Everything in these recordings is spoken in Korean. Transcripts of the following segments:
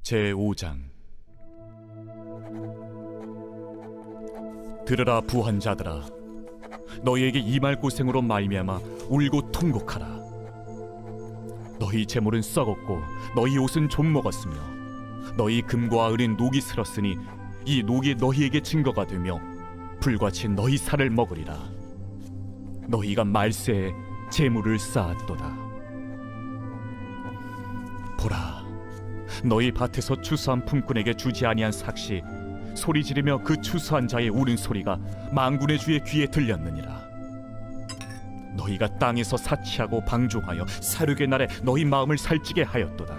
제5장. 들으라 부한자들아, 너희에게 이 말고생으로 말미암아 울고 통곡하라. 너희 재물은 썩었고 너희 옷은 좀 먹었으며 너희 금과 은은 녹이 슬었으니 이 녹이 너희에게 증거가 되며 불같이 너희 살을 먹으리라. 너희가 말세에 재물을 쌓았도다. 보라, 너희 밭에서 추수한 품꾼에게 주지 아니한 삭시 소리 지르며 그 추수한 자의 우는 소리가 만군의 주의 귀에 들렸느니라. 너희가 땅에서 사치하고 방종하여 사륙의 날에 너희 마음을 살찌게 하였도다.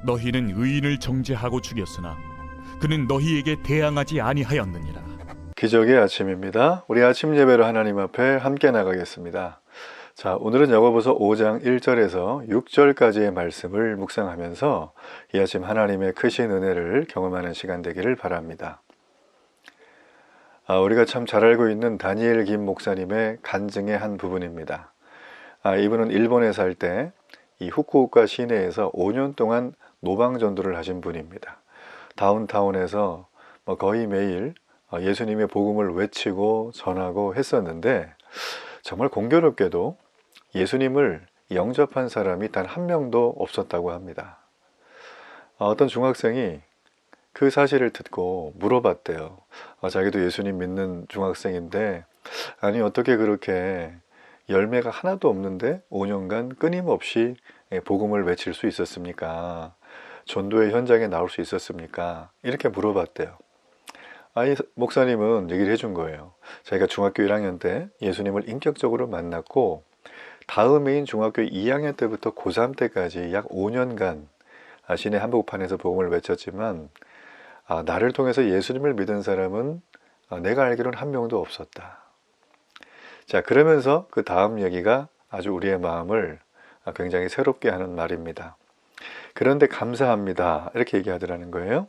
너희는 의인을 정죄하고 죽였으나 그는 너희에게 대항하지 아니하였느니라. 기적의 아침입니다. 우리 아침 예배로 하나님 앞에 함께 나가겠습니다. 자, 오늘은 야고보서 5장 1절에서 6절까지의 말씀을 묵상하면서 이 아침 하나님의 크신 은혜를 경험하는 시간 되기를 바랍니다. 우리가 참 잘 알고 있는 다니엘 김 목사님의 간증의 한 부분입니다. 이분은 일본에 살 때 이 후쿠오카 시내에서 5년 동안 노방전도를 하신 분입니다. 다운타운에서 거의 매일 예수님의 복음을 외치고 전하고 했었는데, 정말 공교롭게도 예수님을 영접한 사람이 단 한 명도 없었다고 합니다. 어떤 중학생이 그 사실을 듣고 물어봤대요. 자기도 예수님 믿는 중학생인데, 아니 어떻게 그렇게 열매가 하나도 없는데 5년간 끊임없이 복음을 외칠 수 있었습니까? 전도의 현장에 나올 수 있었습니까? 이렇게 물어봤대요. 이 목사님은 얘기를 해준 거예요. 자기가 중학교 1학년 때 예수님을 인격적으로 만났고, 다음 해인 중학교 2학년 때부터 고3 때까지 약 5년간 시내 한복판에서 복음을 외쳤지만, 나를 통해서 예수님을 믿은 사람은 내가 알기로는 한 명도 없었다. 자, 그러면서 그 다음 얘기가 아주 우리의 마음을 굉장히 새롭게 하는 말입니다. 그런데 감사합니다, 이렇게 얘기하더라는 거예요.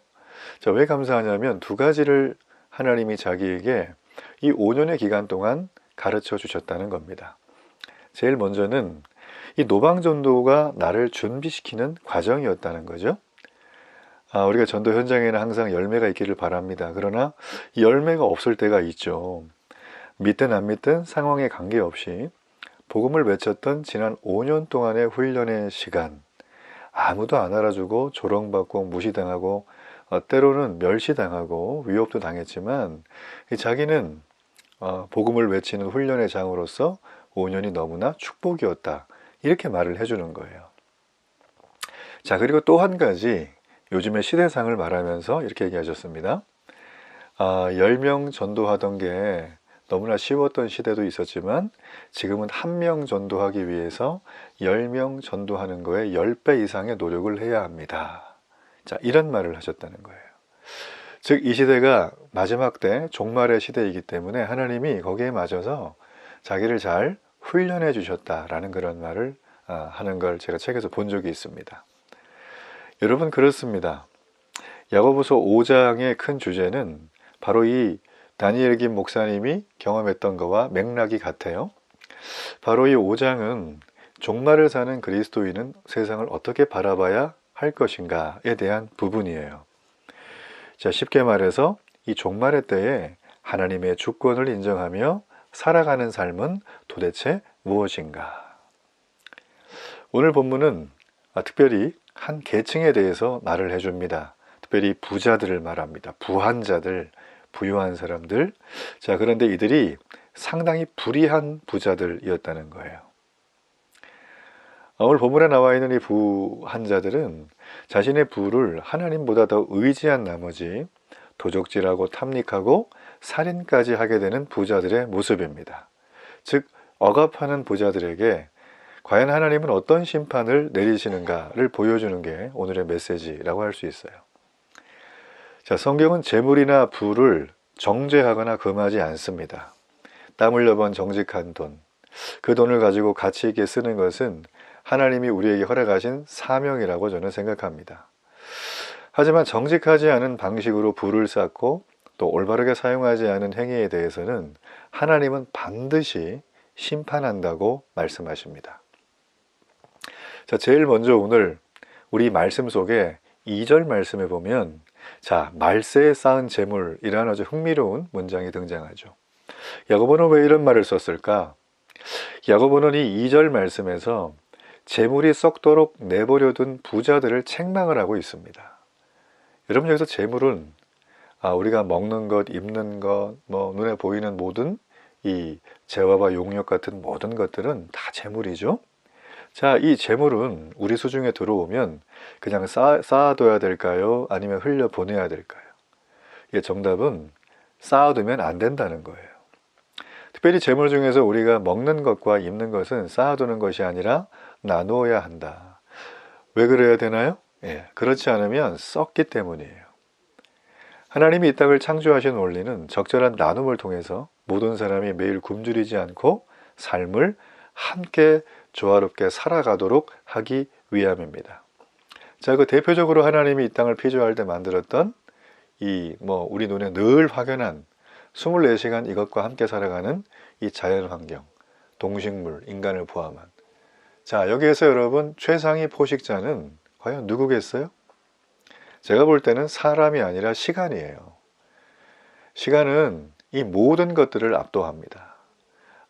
자, 왜 감사하냐면 두 가지를 하나님이 자기에게 이 5년의 기간 동안 가르쳐 주셨다는 겁니다. 제일 먼저는 이 노방전도가 나를 준비시키는 과정이었다는 거죠. 우리가 전도 현장에는 항상 열매가 있기를 바랍니다. 그러나 이 열매가 없을 때가 있죠. 믿든 안 믿든 상황에 관계없이 복음을 외쳤던 지난 5년 동안의 훈련의 시간, 아무도 안 알아주고 조롱받고 무시당하고 때로는 멸시당하고 위협도 당했지만, 자기는 복음을 외치는 훈련의 장으로서 5년이 너무나 축복이었다, 이렇게 말을 해주는 거예요. 자, 그리고 또 한 가지, 요즘의 시대상을 말하면서 이렇게 얘기하셨습니다. 10명 전도하던 게 너무나 쉬웠던 시대도 있었지만, 지금은 1명 전도하기 위해서 10명 전도하는 거에 10배 이상의 노력을 해야 합니다. 자, 이런 말을 하셨다는 거예요. 즉, 이 시대가 마지막 때 종말의 시대이기 때문에 하나님이 거기에 맞춰서 자기를 잘 훈련해 주셨다라는 그런 말을 하는 걸 제가 책에서 본 적이 있습니다. 여러분, 그렇습니다. 야고보서 5장의 큰 주제는 바로 이 다니엘 김 목사님이 경험했던 것과 맥락이 같아요. 바로 이 5장은 종말을 사는 그리스도인은 세상을 어떻게 바라봐야 할 것인가에 대한 부분이에요. 자, 쉽게 말해서 이 종말의 때에 하나님의 주권을 인정하며 살아가는 삶은 도대체 무엇인가? 오늘 본문은 특별히 한 계층에 대해서 말을 해줍니다. 특별히 부자들을 말합니다. 부한자들, 부유한 사람들. 자, 그런데 이들이 상당히 불의한 부자들이었다는 거예요. 오늘 본문에 나와 있는 이 부한자들은 자신의 부를 하나님보다 더 의지한 나머지 도적질하고 탐닉하고 살인까지 하게 되는 부자들의 모습입니다. 즉, 억압하는 부자들에게 과연 하나님은 어떤 심판을 내리시는가를 보여주는 게 오늘의 메시지라고 할 수 있어요. 자, 성경은 재물이나 부를 정죄하거나 금하지 않습니다. 땀 흘려 번 정직한 돈, 그 돈을 가지고 가치 있게 쓰는 것은 하나님이 우리에게 허락하신 사명이라고 저는 생각합니다. 하지만 정직하지 않은 방식으로 부를 쌓고 또 올바르게 사용하지 않은 행위에 대해서는 하나님은 반드시 심판한다고 말씀하십니다. 자, 제일 먼저 오늘 우리 말씀 속에 2절 말씀에 보면 자, 말세에 쌓은 재물이라는 아주 흥미로운 문장이 등장하죠. 야고보는 왜 이런 말을 썼을까? 야고보는 이 2절 말씀에서 재물이 썩도록 내버려 둔 부자들을 책망을 하고 있습니다. 여러분, 여기서 재물은 우리가 먹는 것, 입는 것, 눈에 보이는 모든 이 재화와 용역 같은 모든 것들은 다 재물이죠. 자, 이 재물은 우리 수중에 들어오면 그냥 쌓아둬야 될까요? 아니면 흘려보내야 될까요? 정답은 쌓아두면 안 된다는 거예요. 특별히 재물 중에서 우리가 먹는 것과 입는 것은 쌓아두는 것이 아니라 나누어야 한다. 왜 그래야 되나요? 그렇지 않으면 썩기 때문이에요. 하나님이 이 땅을 창조하신 원리는 적절한 나눔을 통해서 모든 사람이 매일 굶주리지 않고 삶을 함께 조화롭게 살아가도록 하기 위함입니다. 자, 그 대표적으로 하나님이 이 땅을 피조할 때 만들었던 우리 눈에 늘 확연한 24시간 이것과 함께 살아가는 이 자연 환경, 동식물, 인간을 포함한. 자, 여기에서 여러분 최상위 포식자는 과연 누구겠어요? 제가 볼 때는 사람이 아니라 시간이에요. 시간은 이 모든 것들을 압도합니다.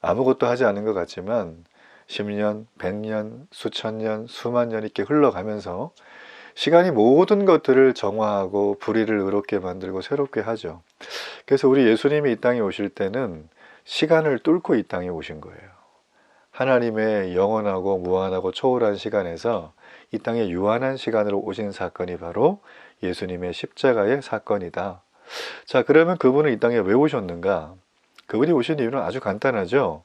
아무것도 하지 않은 것 같지만 10년, 100년, 수천 년, 수만 년 이렇게 흘러가면서 시간이 모든 것들을 정화하고 불의를 의롭게 만들고 새롭게 하죠. 그래서 우리 예수님이 이 땅에 오실 때는 시간을 뚫고 이 땅에 오신 거예요. 하나님의 영원하고 무한하고 초월한 시간에서 이 땅에 유한한 시간으로 오신 사건이 바로 예수님의 십자가의 사건이다. 자, 그러면 그분은 이 땅에 왜 오셨는가? 그분이 오신 이유는 아주 간단하죠.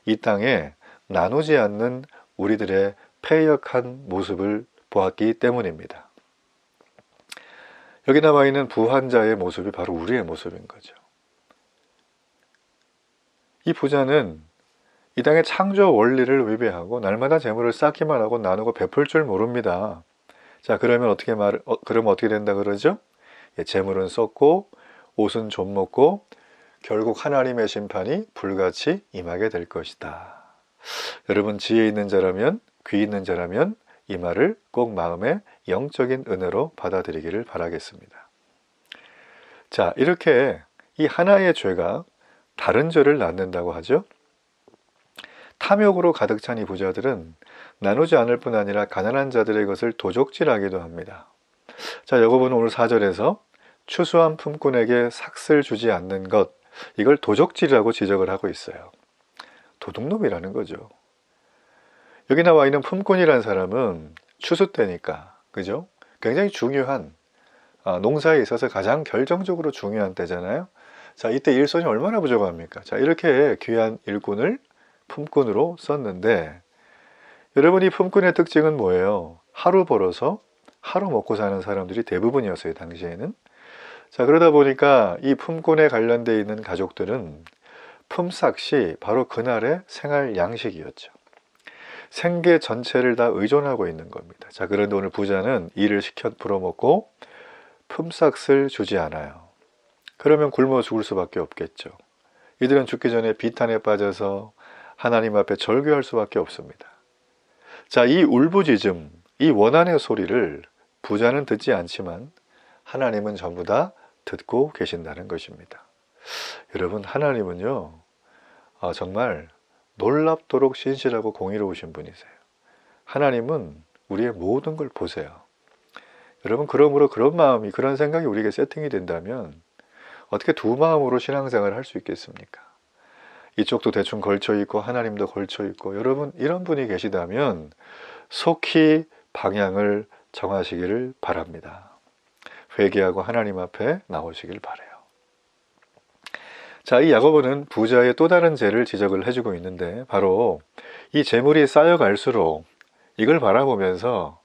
이 땅에 나누지 않는 우리들의 패역한 모습을 보았기 때문입니다. 여기 나와 있는 부한자의 모습이 바로 우리의 모습인 거죠. 이 부자는 이 땅의 창조 원리를 위배하고 날마다 재물을 쌓기만 하고 나누고 베풀 줄 모릅니다. 자, 그러면 어떻게 된다 그러죠? 재물은 썩고 옷은 좀 먹고 결국 하나님의 심판이 불같이 임하게 될 것이다. 여러분, 지혜 있는 자라면, 귀 있는 자라면 이 말을 꼭 마음의 영적인 은혜로 받아들이기를 바라겠습니다. 자, 이렇게 이 하나의 죄가 다른 죄를 낳는다고 하죠. 탐욕으로 가득 찬 이 부자들은 나누지 않을 뿐 아니라 가난한 자들의 것을 도적질하기도 합니다. 자, 야고보는 오늘 4절에서 추수한 품꾼에게 삭슬 주지 않는 것, 이걸 도적질이라고 지적을 하고 있어요. 도둑놈이라는 거죠. 여기 나와 있는 품꾼이라는 사람은 추수 때니까, 그죠? 굉장히 중요한, 농사에 있어서 가장 결정적으로 중요한 때잖아요. 자, 이때 일손이 얼마나 부족합니까? 자, 이렇게 귀한 일꾼을 품꾼으로 썼는데, 여러분, 이 품꾼의 특징은 뭐예요? 하루 벌어서 하루 먹고 사는 사람들이 대부분이었어요, 당시에는. 자, 그러다 보니까 이 품꾼에 관련되어 있는 가족들은 품삯이 바로 그날의 생활 양식이었죠. 생계 전체를 다 의존하고 있는 겁니다. 자, 그런데 오늘 부자는 일을 시켜 불어먹고 품삯을 주지 않아요. 그러면 굶어 죽을 수밖에 없겠죠. 이들은 죽기 전에 비탄에 빠져서 하나님 앞에 절규할 수밖에 없습니다. 자, 이 울부짖음, 이 원한의 소리를 부자는 듣지 않지만 하나님은 전부 다 듣고 계신다는 것입니다. 여러분, 하나님은요, 정말 놀랍도록 신실하고 공의로우신 분이세요. 하나님은 우리의 모든 걸 보세요. 여러분, 그러므로 그런 마음이, 그런 생각이 우리에게 세팅이 된다면 어떻게 두 마음으로 신앙생활을 할 수 있겠습니까? 이쪽도 대충 걸쳐있고 하나님도 걸쳐있고, 여러분, 이런 분이 계시다면 속히 방향을 정하시기를 바랍니다. 회개하고 하나님 앞에 나오시길 바라요. 자, 이 야고보는 부자의 또 다른 죄를 지적을 해주고 있는데, 바로 이 재물이 쌓여갈수록 이걸 바라보면서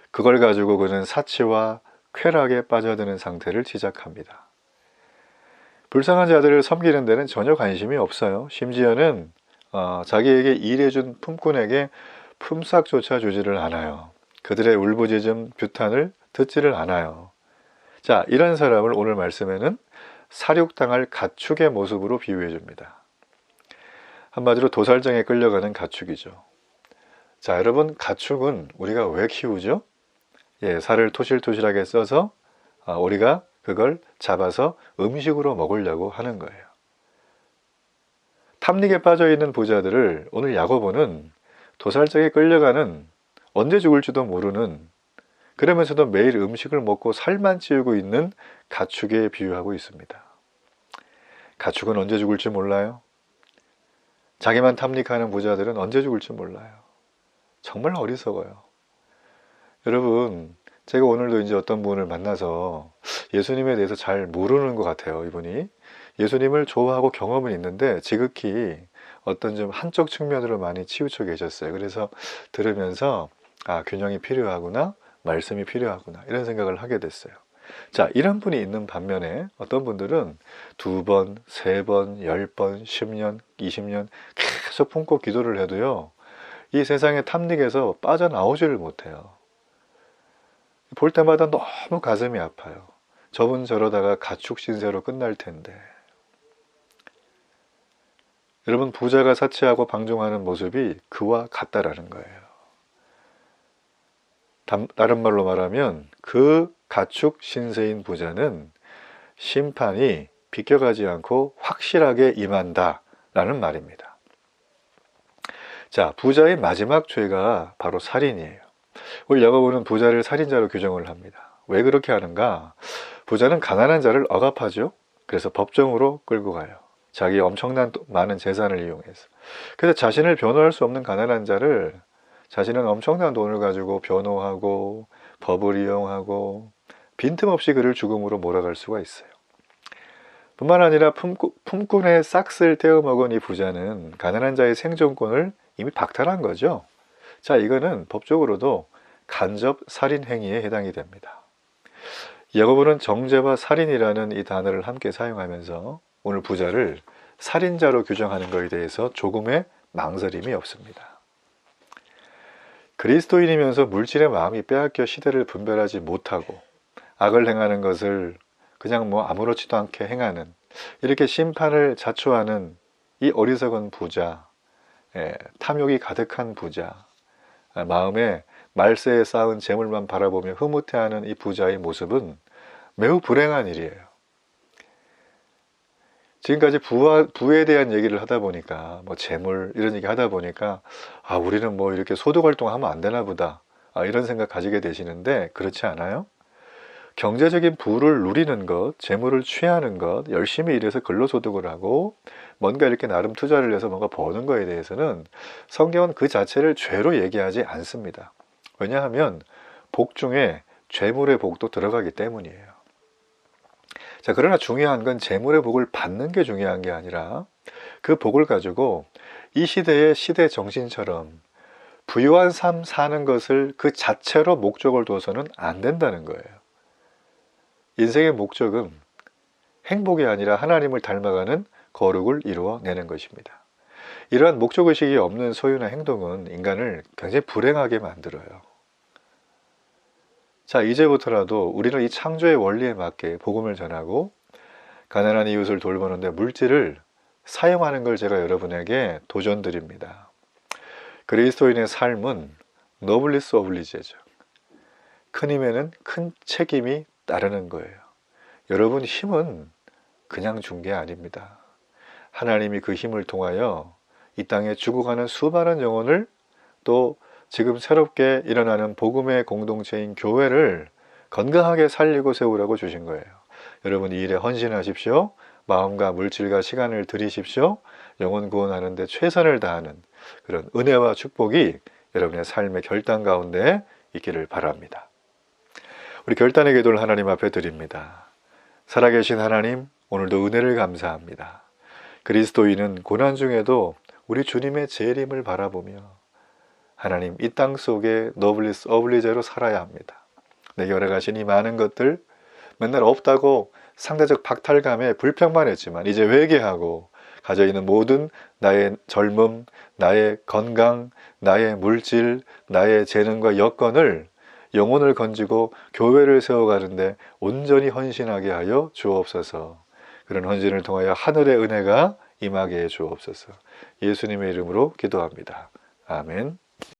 그걸 가지고 그는 사치와 쾌락에 빠져드는 상태를 지적합니다. 불쌍한 자들을 섬기는 데는 전혀 관심이 없어요. 심지어는 자기에게 일해준 품꾼에게 품삯조차 주지를 않아요. 그들의 울부짖음, 규탄을 듣지를 않아요. 자, 이런 사람을 오늘 말씀에는 사륙당할 가축의 모습으로 비유해 줍니다. 한마디로 도살장에 끌려가는 가축이죠. 자, 여러분, 가축은 우리가 왜 키우죠? 살을 토실토실하게 써서 우리가 그걸 잡아서 음식으로 먹으려고 하는 거예요. 탐닉에 빠져있는 부자들을 오늘 야고보는 도살장에 끌려가는, 언제 죽을지도 모르는, 그러면서도 매일 음식을 먹고 살만 찌우고 있는 가축에 비유하고 있습니다. 가축은 언제 죽을지 몰라요. 자기만 탐닉하는 부자들은 언제 죽을지 몰라요. 정말 어리석어요. 여러분, 제가 오늘도 이제 어떤 분을 만나서 예수님에 대해서 잘 모르는 것 같아요. 이분이 예수님을 좋아하고 경험은 있는데 지극히 어떤 좀 한쪽 측면으로 많이 치우쳐 계셨어요. 그래서 들으면서 균형이 필요하구나, 말씀이 필요하구나, 이런 생각을 하게 됐어요. 자, 이런 분이 있는 반면에 어떤 분들은 2번, 3번, 10번, 10년, 20년 계속 품고 기도를 해도요, 이 세상의 탐닉에서 빠져나오지를 못해요. 볼 때마다 너무 가슴이 아파요. 저분 저러다가 가축 신세로 끝날 텐데. 여러분, 부자가 사치하고 방종하는 모습이 그와 같다라는 거예요. 다른 말로 말하면 그 가축 신세인 부자는 심판이 비껴가지 않고 확실하게 임한다 라는 말입니다. 자, 부자의 마지막 죄가 바로 살인이에요. 우리 야고보는 부자를 살인자로 규정을 합니다. 왜 그렇게 하는가? 부자는 가난한 자를 억압하죠. 그래서 법정으로 끌고 가요. 자기 엄청난 많은 재산을 이용해서. 그래서 자신을 변호할 수 없는 가난한 자를 자신은 엄청난 돈을 가지고 변호하고 법을 이용하고 빈틈없이 그를 죽음으로 몰아갈 수가 있어요. 뿐만 아니라 품꾼의 싹을 떼어먹은 이 부자는 가난한 자의 생존권을 이미 박탈한 거죠. 자, 이거는 법적으로도 간접 살인 행위에 해당이 됩니다. 야고보는 정죄와 살인이라는 이 단어를 함께 사용하면서 오늘 부자를 살인자로 규정하는 것에 대해서 조금의 망설임이 없습니다. 그리스도인이면서 물질의 마음이 빼앗겨 시대를 분별하지 못하고 악을 행하는 것을 그냥 아무렇지도 않게 행하는, 이렇게 심판을 자초하는 이 어리석은 부자, 탐욕이 가득한 부자, 마음에 말세에 쌓은 재물만 바라보며 흐뭇해하는 이 부자의 모습은 매우 불행한 일이에요. 지금까지 부에 대한 얘기를 하다 보니까 재물 이런 얘기 하다 보니까 우리는 이렇게 소득 활동하면 안 되나 보다, 이런 생각 가지게 되시는데 그렇지 않아요? 경제적인 부를 누리는 것, 재물을 취하는 것, 열심히 일해서 근로소득을 하고 뭔가 이렇게 나름 투자를 해서 뭔가 버는 거에 대해서는 성경은 그 자체를 죄로 얘기하지 않습니다. 왜냐하면 복 중에 재물의 복도 들어가기 때문이에요. 자, 그러나 중요한 건 재물의 복을 받는 게 중요한 게 아니라 그 복을 가지고 이 시대의 시대 정신처럼 부유한 삶 사는 것을 그 자체로 목적을 둬서는 안 된다는 거예요. 인생의 목적은 행복이 아니라 하나님을 닮아가는 거룩을 이루어내는 것입니다. 이러한 목적의식이 없는 소유나 행동은 인간을 굉장히 불행하게 만들어요. 자, 이제부터라도 우리는 이 창조의 원리에 맞게 복음을 전하고 가난한 이웃을 돌보는데 물질을 사용하는 걸 제가 여러분에게 도전드립니다. 그리스도인의 삶은 노블리스 오블리제죠. 큰 힘에는 큰 책임이 따르는 거예요. 여러분 힘은 그냥 준 게 아닙니다. 하나님이 그 힘을 통하여 이 땅에 죽어가는 수많은 영혼을, 또 지금 새롭게 일어나는 복음의 공동체인 교회를 건강하게 살리고 세우라고 주신 거예요. 여러분 이 일에 헌신하십시오. 마음과 물질과 시간을 들이십시오. 영혼 구원하는 데 최선을 다하는 그런 은혜와 축복이 여러분의 삶의 결단 가운데 있기를 바랍니다. 우리 결단의 기도를 하나님 앞에 드립니다. 살아계신 하나님, 오늘도 은혜를 감사합니다. 그리스도인은 고난 중에도 우리 주님의 재림을 바라보며 하나님 이 땅 속에 노블리스 어블리제로 살아야 합니다. 내게 허락하신 이 많은 것들 맨날 없다고 상대적 박탈감에 불평만 했지만 이제 회개하고 가져있는 모든 나의 젊음, 나의 건강, 나의 물질, 나의 재능과 여건을, 영혼을 건지고 교회를 세워가는데 온전히 헌신하게 하여 주옵소서. 그런 헌신을 통하여 하늘의 은혜가 임하게 해 주옵소서. 예수님의 이름으로 기도합니다. 아멘.